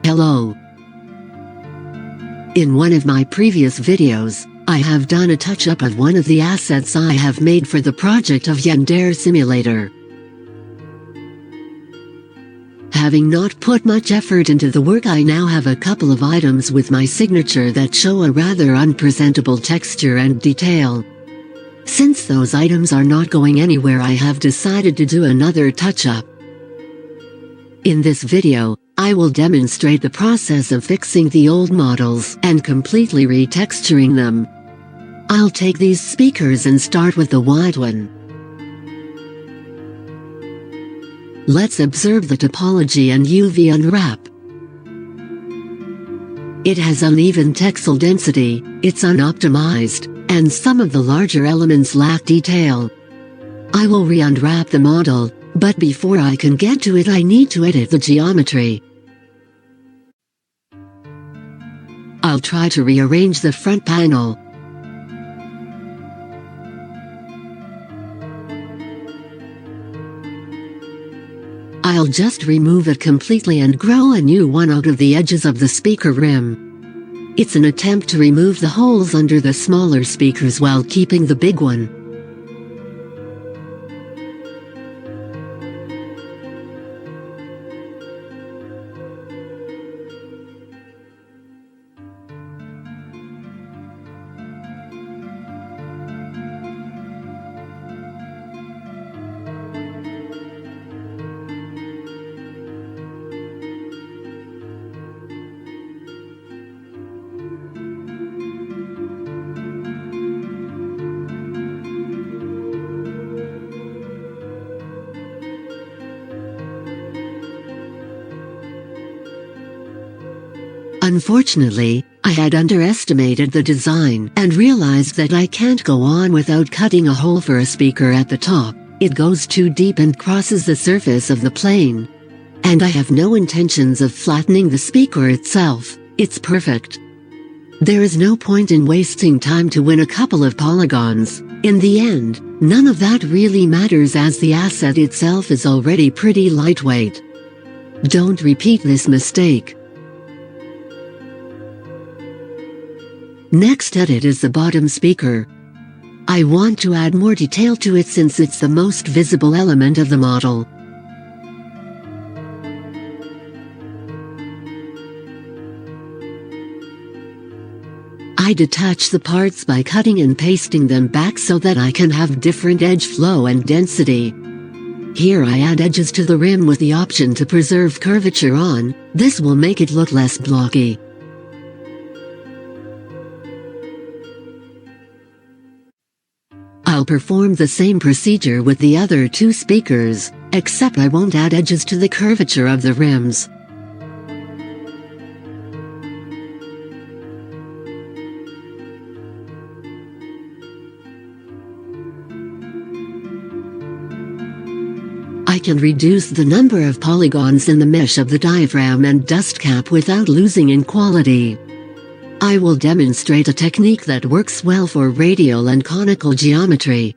Hello. In one of my previous videos, I have done a touch-up of one of the assets I have made for the project of Yandere simulator. Having not put much effort into the work, I now have a couple of items with my signature that show a rather unpresentable texture and detail. Since those items are not going anywhere, I have decided to do another touch-up. In this video, I will demonstrate the process of fixing the old models and completely retexturing them. I'll take these speakers and start with the wide one. Let's observe the topology and UV unwrap. It has uneven textile density, it's unoptimized, and some of the larger elements lack detail. I will re-unwrap the model, but before I can get to it I need to edit the geometry. I'll try to rearrange the front panel. I'll just remove it completely and grow a new one out of the edges of the speaker rim. It's an attempt to remove the holes under the smaller speakers while keeping the big one. Unfortunately, I had underestimated the design and realized that I can't go on without cutting a hole for a speaker at the top. It goes too deep and crosses the surface of the plane. And I have no intentions of flattening the speaker itself, it's perfect. There is no point in wasting time to win a couple of polygons. In the end, none of that really matters as the asset itself is already pretty lightweight. Don't repeat this mistake. Next edit is the bottom speaker. I want to add more detail to it since it's the most visible element of the model. I detach the parts by cutting and pasting them back so that I can have different edge flow and density. Here I add edges to the rim with the option to preserve curvature on. This will make it look less blocky. I'll perform the same procedure with the other two speakers, except I won't add edges to the curvature of the rims. I can reduce the number of polygons in the mesh of the diaphragm and dust cap without losing in quality. I will demonstrate a technique that works well for radial and conical geometry.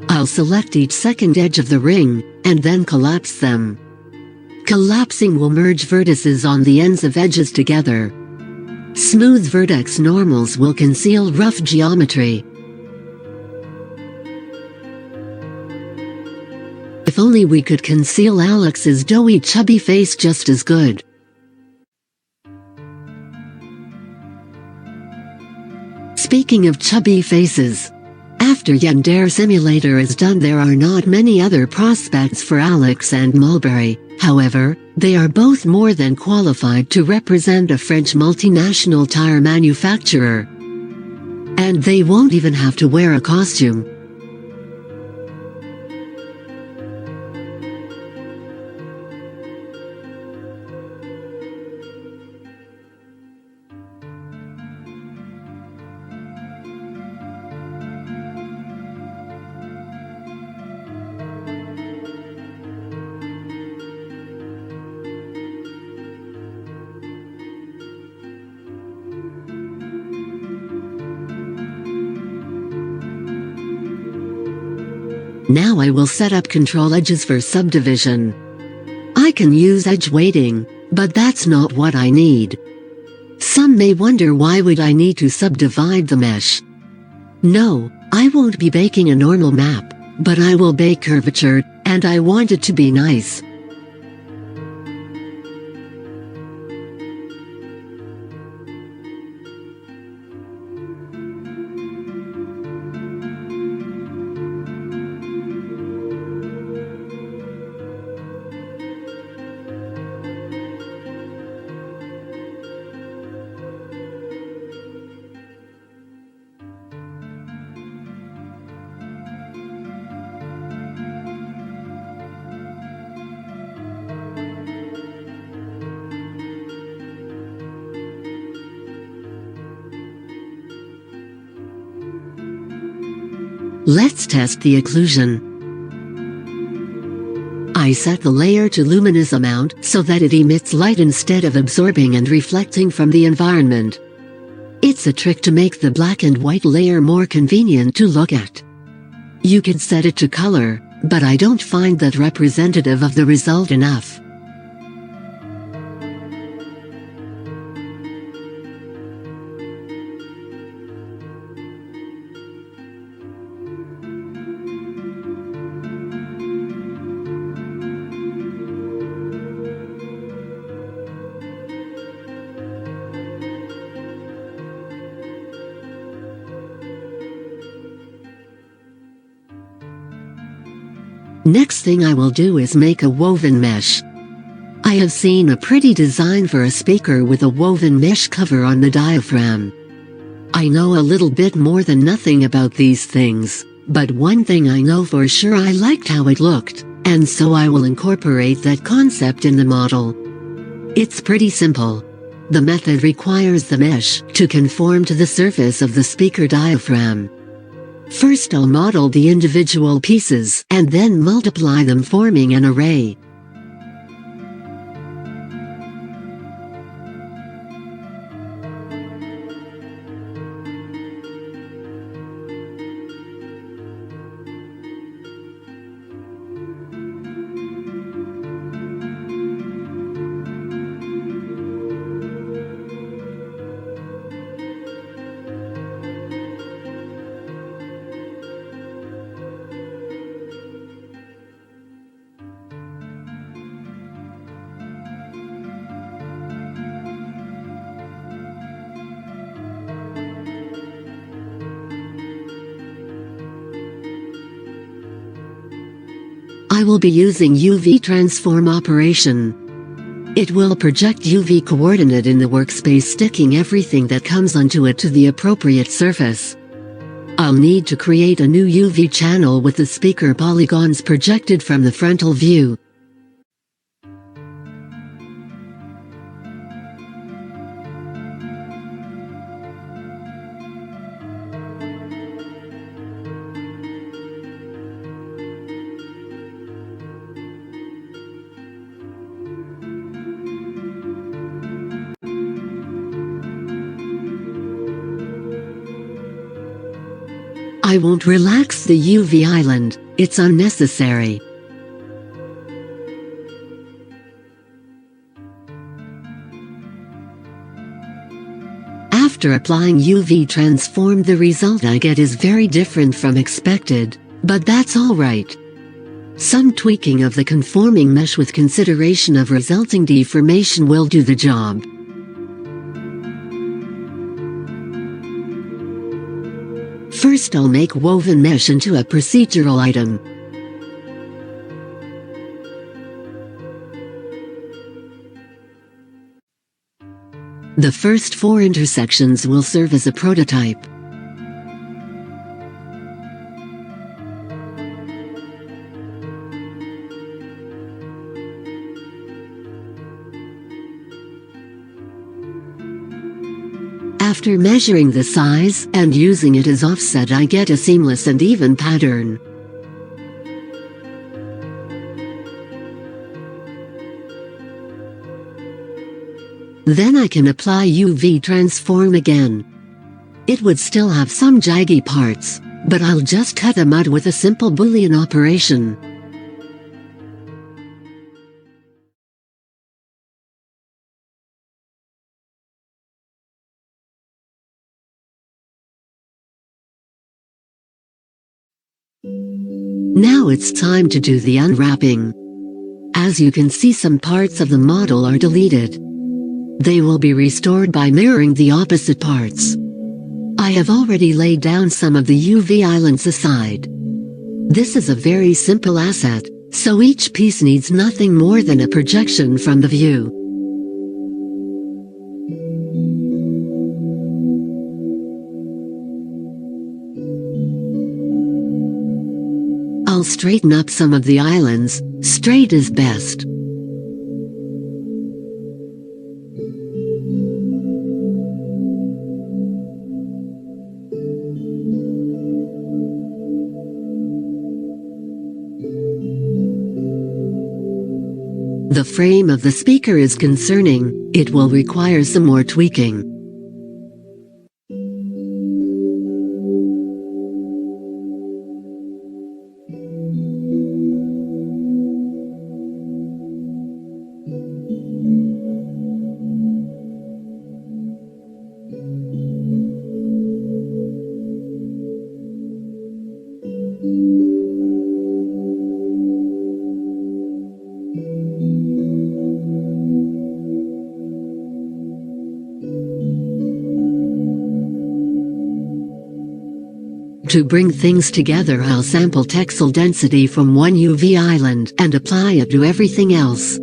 I'll select each second edge of the ring, and then collapse them. Collapsing will merge vertices on the ends of edges together. Smooth vertex normals will conceal rough geometry. If only we could conceal Alex's doughy chubby face just as good. Speaking of chubby faces, after Yandere simulator is done there are not many other prospects for Alex and Mulberry. However, they are both more than qualified to represent a French multinational tire manufacturer. And they won't even have to wear a costume. Now I will set up control edges for subdivision. I can use edge weighting, but that's not what I need. Some may wonder, why would I need to subdivide the mesh? No, I won't be baking a normal map, but I will bake curvature, and I want it to be nice. Let's test the occlusion. I set the layer to luminous amount so that it emits light instead of absorbing and reflecting from the environment. It's a trick to make the black and white layer more convenient to look at. You could set it to color, but I don't find that representative of the result enough. Next thing I will do is make a woven mesh. I have seen a pretty design for a speaker with a woven mesh cover on the diaphragm. I know a little bit more than nothing about these things, but one thing I know for sure: I liked how it looked, and so I will incorporate that concept in the model. It's pretty simple. The method requires the mesh to conform to the surface of the speaker diaphragm. First I'll model the individual pieces and then multiply them, forming an array. I will be using UV transform operation. It will project UV coordinate in the workspace, sticking everything that comes onto it to the appropriate surface. I'll need to create a new UV channel with the speaker polygons projected from the frontal view. I won't relax the UV island, it's unnecessary. After applying UV transform, the result I get is very different from expected, but that's alright. Some tweaking of the conforming mesh with consideration of resulting deformation will do the job. First I'll make woven mesh into a procedural item. The first 4 intersections will serve as a prototype. After measuring the size and using it as offset, I get a seamless and even pattern. Then I can apply UV transform again. It would still have some jaggy parts, but I'll just cut them out with a simple Boolean operation. Now it's time to do the unwrapping. As you can see, some parts of the model are deleted. They will be restored by mirroring the opposite parts. I have already laid down some of the UV islands aside. This is a very simple asset, so each piece needs nothing more than a projection from the view. I'll straighten up some of the islands. Straight is best. The frame of the speaker is concerning. It will require some more tweaking. To bring things together, I'll sample texel density from one UV island and apply it to everything else.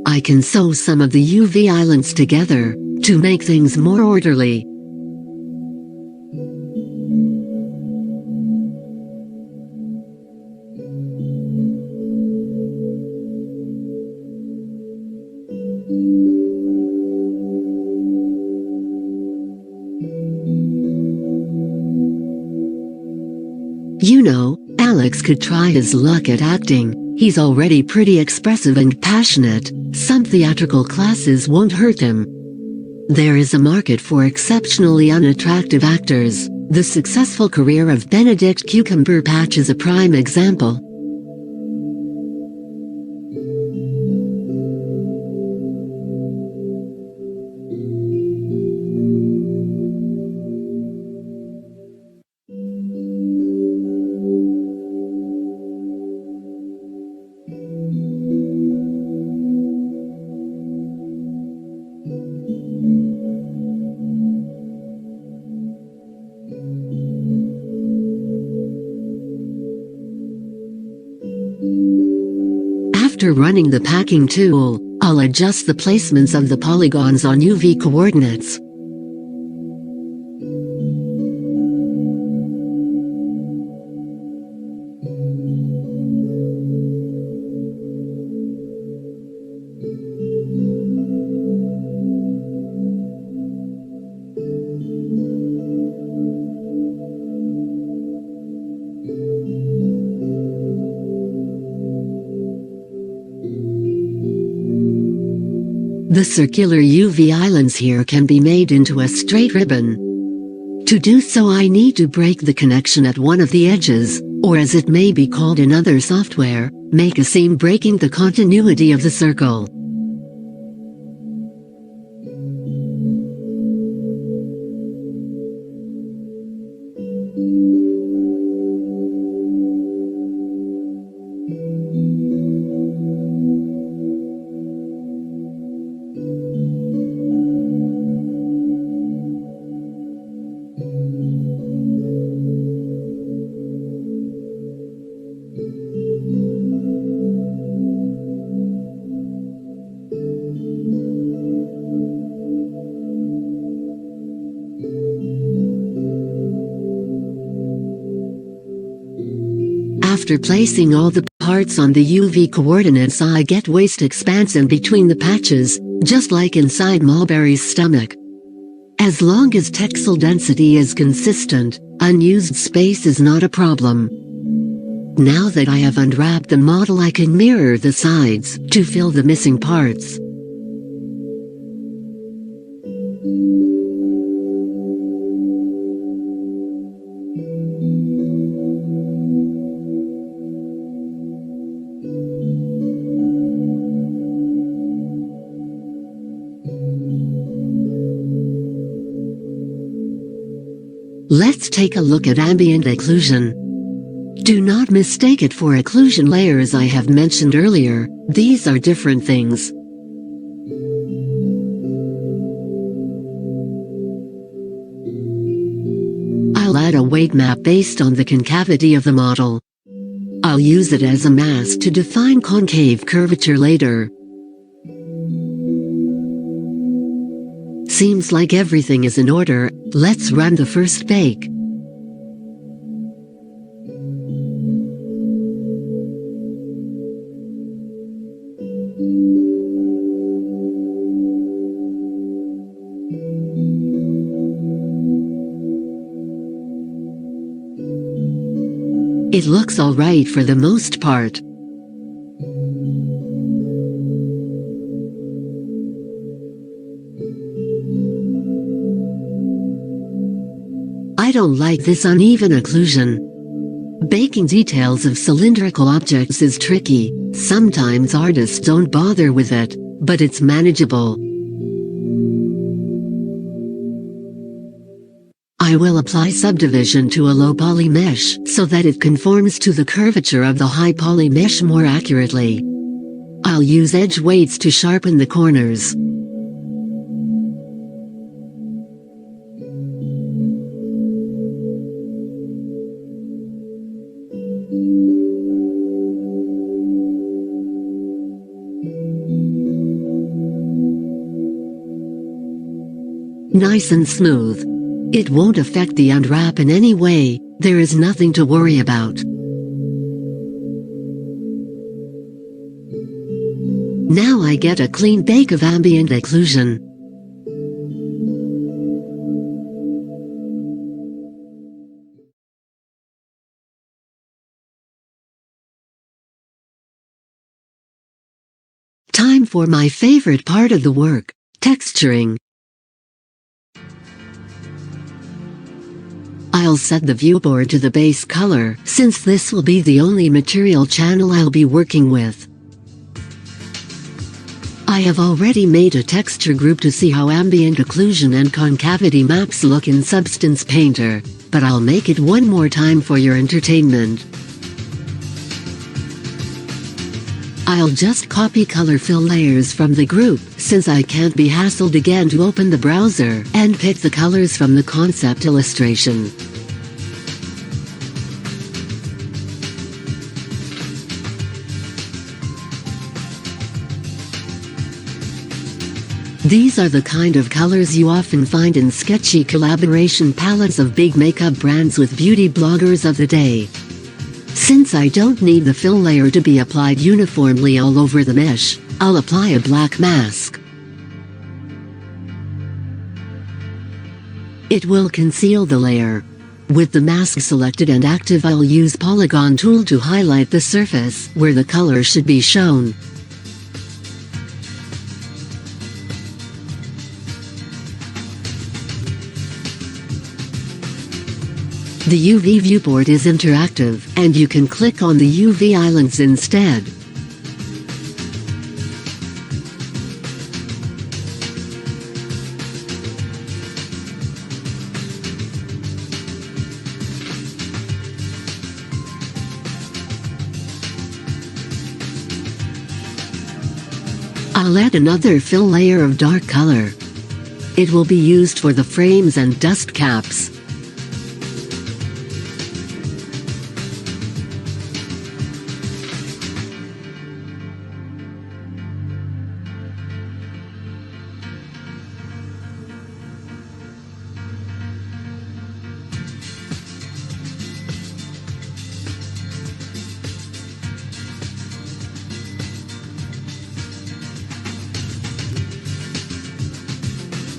I can sew some of the UV islands together to make things more orderly. You know, Alex could try his luck at acting. He's already pretty expressive and passionate. Some theatrical classes won't hurt him. There is a market for exceptionally unattractive actors. The successful career of Benedict Cumberbatch is a prime example. After running the packing tool, I'll adjust the placements of the polygons on UV coordinates. The circular UV islands here can be made into a straight ribbon. To do so, I need to break the connection at one of the edges, or as it may be called in other software, make a seam breaking the continuity of the circle. After placing all the parts on the UV coordinates, I get waist expanse in between the patches, just like inside Mulberry's stomach. As long as textile density is consistent, unused space is not a problem. Now that I have unwrapped the model, I can mirror the sides to fill the missing parts. Let's take a look at ambient occlusion. Do not mistake it for occlusion layers I have mentioned earlier. These are different things. I'll add a weight map based on the concavity of the model. I'll use it as a mask to define concave curvature later. Seems like everything is in order. Let's run the first bake. It looks alright for the most part. I don't like this uneven occlusion. Baking details of cylindrical objects is tricky. Sometimes artists don't bother with it, but it's manageable. I will apply subdivision to a low poly mesh so that it conforms to the curvature of the high poly mesh more accurately. I'll use edge weights to sharpen the corners. Nice and smooth. It won't affect the unwrap in any way. There is nothing to worry about. Now I get a clean bake of ambient occlusion. Time for my favorite part of the work, texturing. I'll set the viewboard to the base color, since this will be the only material channel I'll be working with. I have already made a texture group to see how ambient occlusion and concavity maps look in Substance Painter, but I'll make it one more time for your entertainment. I'll just copy color fill layers from the group, since I can't be hassled again to open the browser and pick the colors from the concept illustration. These are the kind of colors you often find in sketchy collaboration palettes of big makeup brands with beauty bloggers of the day. Since I don't need the fill layer to be applied uniformly all over the mesh, I'll apply a black mask. It will conceal the layer. With the mask selected and active, I'll use Polygon tool to highlight the surface where the color should be shown. The UV viewport is interactive, and you can click on the UV islands instead. I'll add another fill layer of dark color. It will be used for the frames and dust caps.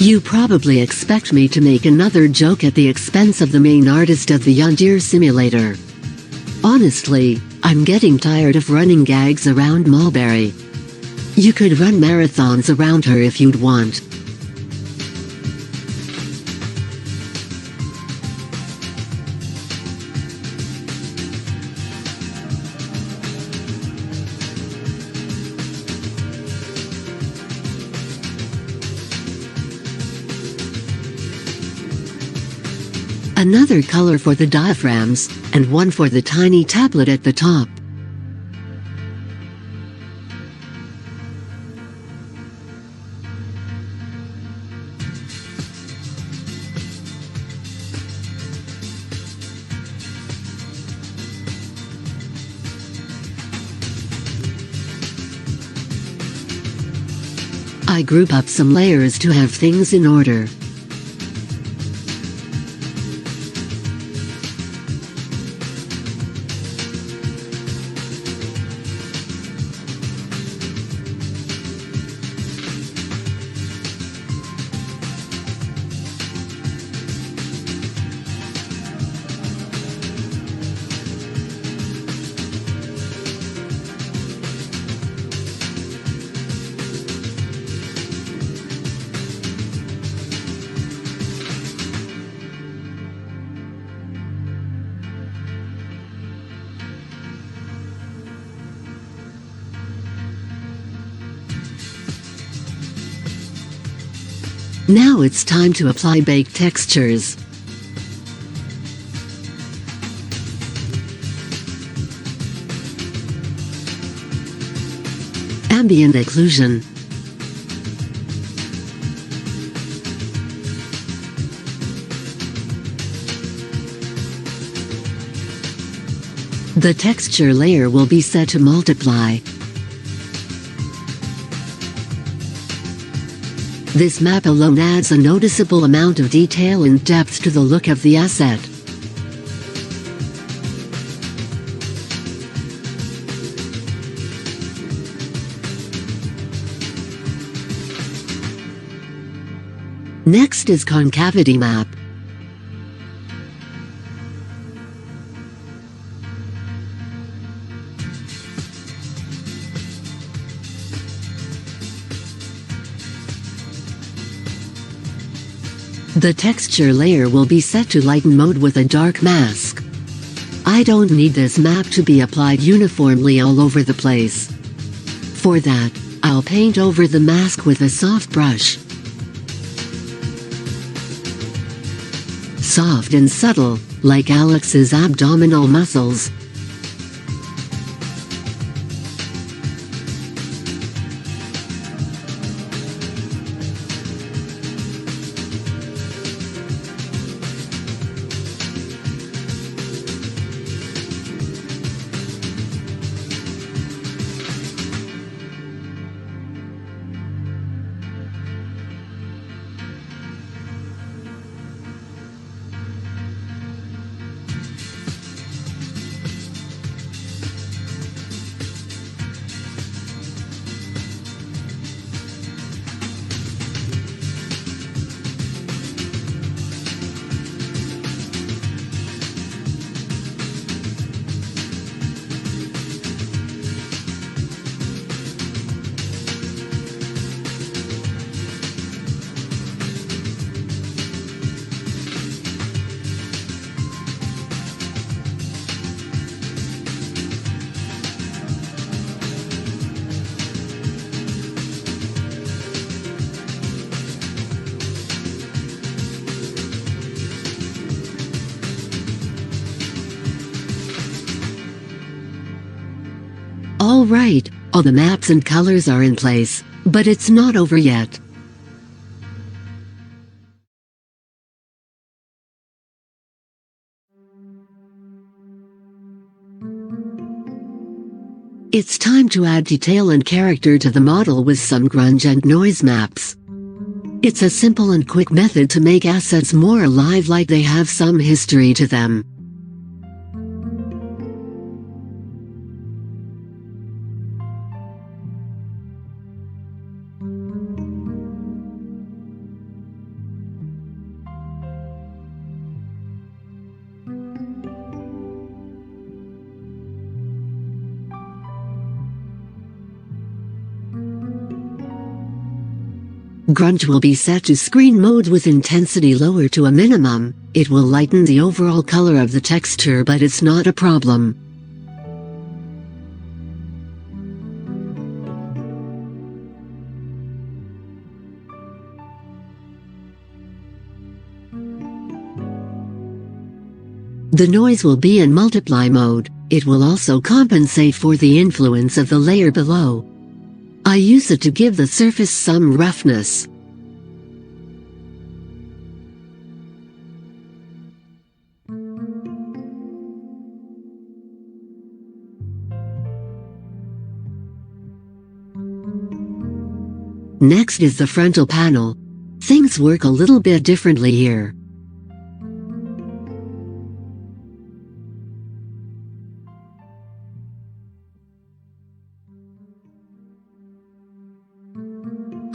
You probably expect me to make another joke at the expense of the main artist of the Yandere simulator. Honestly, I'm getting tired of running gags around Mulberry. You could run marathons around her if you'd want. Another color for the diaphragms, and one for the tiny tablet at the top. I group up some layers to have things in order. Now it's time to apply baked textures. Ambient occlusion. The texture layer will be set to multiply. This map alone adds a noticeable amount of detail and depth to the look of the asset. Next is concavity map. The texture layer will be set to lighten mode with a dark mask. I don't need this map to be applied uniformly all over the place. For that, I'll paint over the mask with a soft brush. Soft and subtle, like Alex's abdominal muscles. Alright, all the maps and colors are in place, but it's not over yet. It's time to add detail and character to the model with some grunge and noise maps. It's a simple and quick method to make assets more alive, like they have some history to them. Grunge will be set to screen mode with intensity lower to a minimum. It will lighten the overall color of the texture, but it's not a problem. The noise will be in multiply mode. It will also compensate for the influence of the layer below. I use it to give the surface some roughness. Next is the frontal panel. Things work a little bit differently here.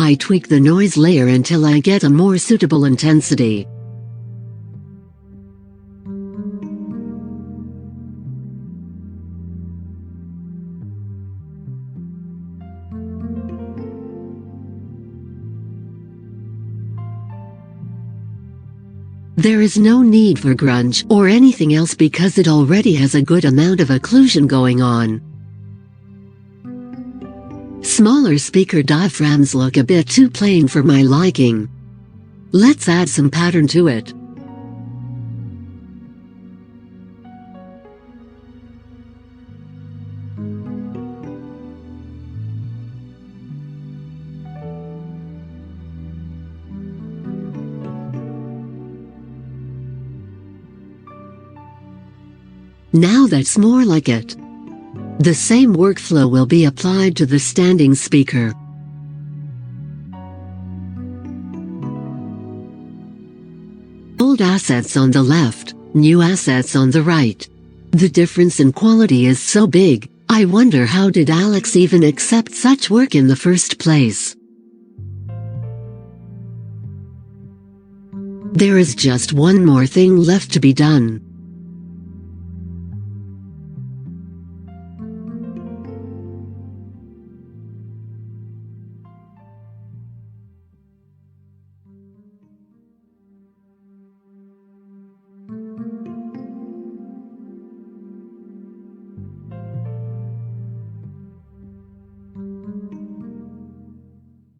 I tweak the noise layer until I get a more suitable intensity. There is no need for grunge or anything else because it already has a good amount of occlusion going on. Smaller speaker diaphragms look a bit too plain for my liking. Let's add some pattern to it. Now that's more like it. The same workflow will be applied to the standing speaker. Old assets on the left, new assets on the right. The difference in quality is so big, I wonder how did Alex even accept such work in the first place? There is just one more thing left to be done.